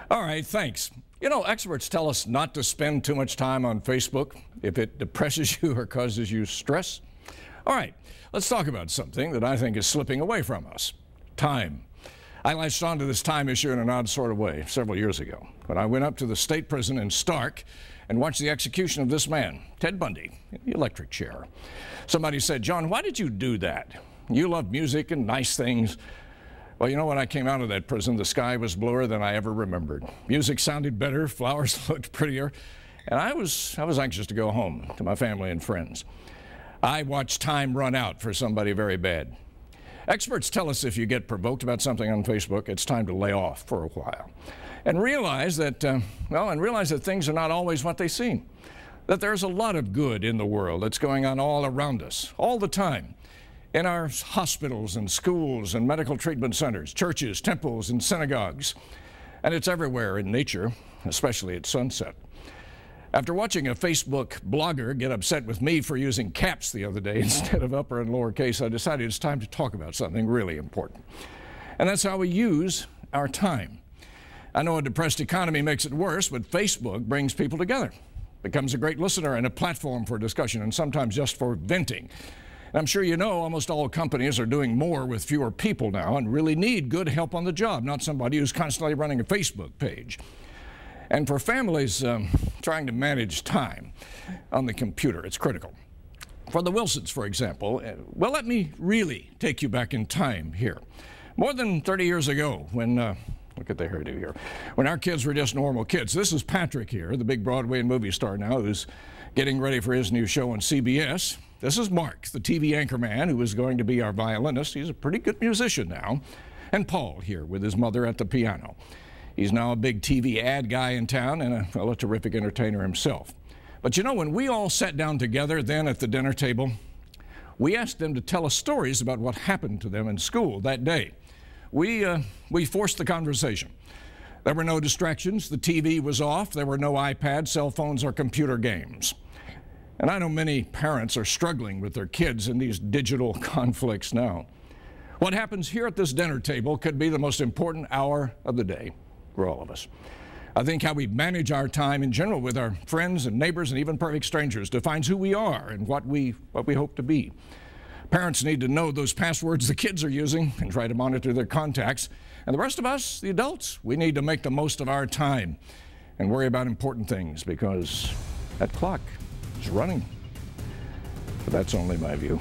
All right, thanks. You know, experts tell us not to spend too much time on Facebook if it depresses you or causes you stress. All right, let's talk about something that I think is slipping away from us: time. I latched onto this time issue in an odd sort of way several years ago when I went up to the state prison in Stark and watched the execution of this man, Ted Bundy, in the electric chair. Somebody said, "John, why did you do that? You love music and nice things." Well, you know, when I came out of that prison, the sky was bluer than I ever remembered. Music sounded better, flowers looked prettier, and I was anxious to go home to my family and friends. I watched time run out for somebody very bad. Experts tell us if you get provoked about something on Facebook, it's time to lay off for a while and realize that, things are not always what they seem, that there's a lot of good in the world that's going on all around us, all the time. In our hospitals and schools and medical treatment centers, churches, temples, and synagogues. And it's everywhere in nature, especially at sunset. After watching a Facebook blogger get upset with me for using caps the other day instead of upper and lower case, I decided it's time to talk about something really important. And that's how we use our time. I know a depressed economy makes it worse, but Facebook brings people together, becomes a great listener and a platform for discussion, and sometimes just for venting. I'm sure you know almost all companies are doing more with fewer people now and really need good help on the job, not somebody who's constantly running a Facebook page. And for families trying to manage time on the computer, it's critical. For the Wilsons, for example, well, let me really take you back in time here. More than 30 years ago when, look at the hairdo here, when our kids were just normal kids. This is Patrick here, the big Broadway and movie star now who's getting ready for his new show on CBS. This is Mark, the TV anchorman who is going to be our violinist. He's a pretty good musician now. And Paul here with his mother at the piano. He's now a big TV ad guy in town and a terrific entertainer himself. But you know, when we all sat down together then at the dinner table, we asked them to tell us stories about what happened to them in school that day. We forced the conversation. There were no distractions. The TV was off. There were no iPads, cell phones, or computer games. And I know many parents are struggling with their kids in these digital conflicts now. What happens here at this dinner table could be the most important hour of the day for all of us. I think how we manage our time in general with our friends and neighbors and even perfect strangers defines who we are and what we hope to be. Parents need to know those passwords the kids are using and try to monitor their contacts. And the rest of us, the adults, we need to make the most of our time and worry about important things because that clock is running. But that's only my view.